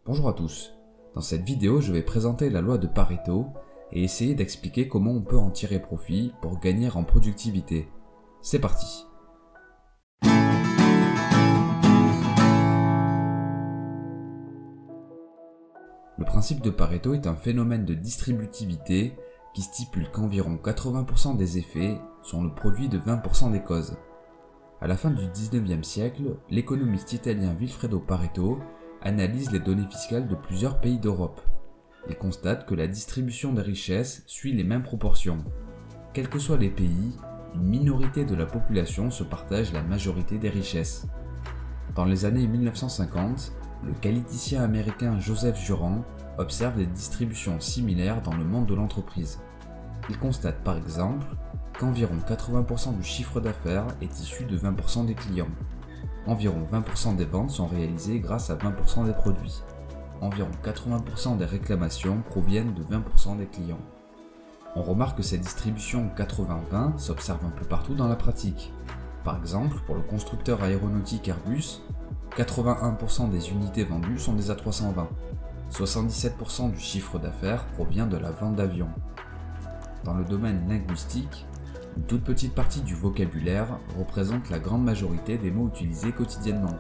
Bonjour à tous, dans cette vidéo je vais présenter la loi de Pareto et essayer d'expliquer comment on peut en tirer profit pour gagner en productivité. C'est parti. Le principe de Pareto est un phénomène de distributivité qui stipule qu'environ 80% des effets sont le produit de 20% des causes. À la fin du 19e siècle, l'économiste italien Vilfredo Pareto analyse les données fiscales de plusieurs pays d'Europe. Il constate que la distribution des richesses suit les mêmes proportions. Quels que soient les pays, une minorité de la population se partage la majorité des richesses. Dans les années 1950, le qualiticien américain Joseph Juran observe des distributions similaires dans le monde de l'entreprise. Il constate par exemple qu'environ 80% du chiffre d'affaires est issu de 20% des clients. Environ 20% des ventes sont réalisées grâce à 20% des produits. Environ 80% des réclamations proviennent de 20% des clients. On remarque que cette distribution 80-20 s'observe un peu partout dans la pratique. Par exemple, pour le constructeur aéronautique Airbus, 81% des unités vendues sont des A320. 77% du chiffre d'affaires provient de la vente d'avions. Dans le domaine linguistique, une toute petite partie du vocabulaire représente la grande majorité des mots utilisés quotidiennement.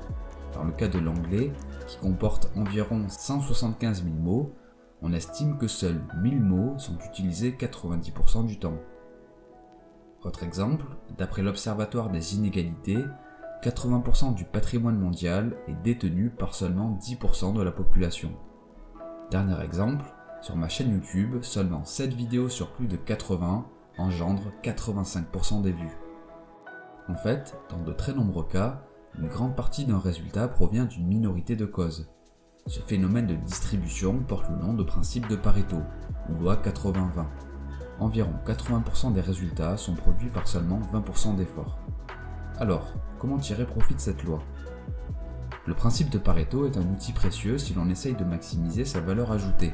Dans le cas de l'anglais, qui comporte environ 175 000 mots, on estime que seuls 1000 mots sont utilisés 90% du temps. Autre exemple, d'après l'Observatoire des inégalités, 80% du patrimoine mondial est détenu par seulement 10% de la population. Dernier exemple, sur ma chaîne YouTube, seulement 7 vidéos sur plus de 80 engendrent 85% des vues. En fait, dans de très nombreux cas, une grande partie d'un résultat provient d'une minorité de causes. Ce phénomène de distribution porte le nom de principe de Pareto, ou loi 80-20. Environ 80% des résultats sont produits par seulement 20% d'efforts. Alors, comment tirer profit de cette loi ? Le principe de Pareto est un outil précieux si l'on essaye de maximiser sa valeur ajoutée.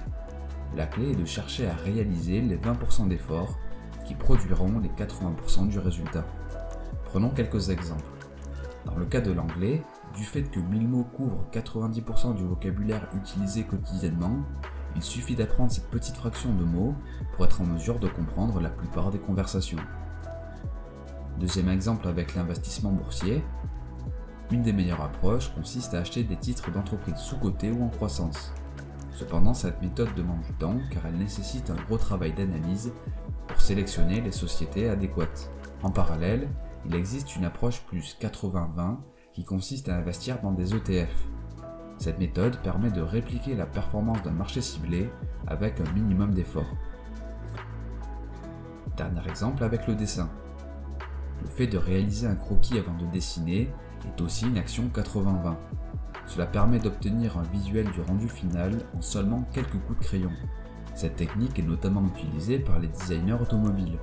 La clé est de chercher à réaliser les 20% d'efforts qui produiront les 80% du résultat. Prenons quelques exemples. Dans le cas de l'anglais, du fait que 1000 mots couvrent 90% du vocabulaire utilisé quotidiennement, il suffit d'apprendre cette petite fraction de mots pour être en mesure de comprendre la plupart des conversations. Deuxième exemple avec l'investissement boursier. Une des meilleures approches consiste à acheter des titres d'entreprise sous-cotés ou en croissance. Cependant, cette méthode demande du temps car elle nécessite un gros travail d'analyse pour sélectionner les sociétés adéquates. En parallèle, il existe une approche plus 80-20 qui consiste à investir dans des ETF. Cette méthode permet de répliquer la performance d'un marché ciblé avec un minimum d'efforts. Dernier exemple avec le dessin. Le fait de réaliser un croquis avant de dessiner est aussi une action 80-20. Cela permet d'obtenir un visuel du rendu final en seulement quelques coups de crayon. Cette technique est notamment utilisée par les designers automobiles.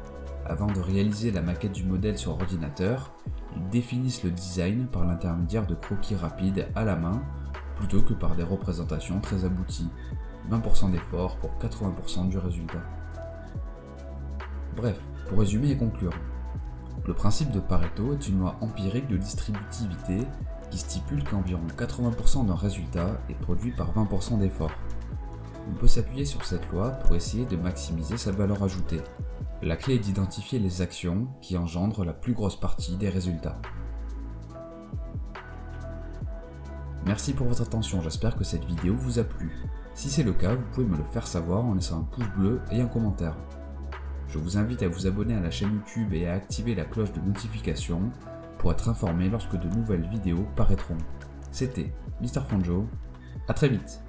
Avant de réaliser la maquette du modèle sur ordinateur, ils définissent le design par l'intermédiaire de croquis rapides à la main plutôt que par des représentations très abouties. 20% d'effort pour 80% du résultat. Bref, pour résumer et conclure, le principe de Pareto est une loi empirique de distributivité qui stipule qu'environ 80% d'un résultat est produit par 20% d'efforts. On peut s'appuyer sur cette loi pour essayer de maximiser sa valeur ajoutée. La clé est d'identifier les actions qui engendrent la plus grosse partie des résultats. Merci pour votre attention, j'espère que cette vidéo vous a plu. Si c'est le cas, vous pouvez me le faire savoir en laissant un pouce bleu et un commentaire. Je vous invite à vous abonner à la chaîne YouTube et à activer la cloche de notification pour être informé lorsque de nouvelles vidéos paraîtront. C'était Mr. Fonjo, à très vite.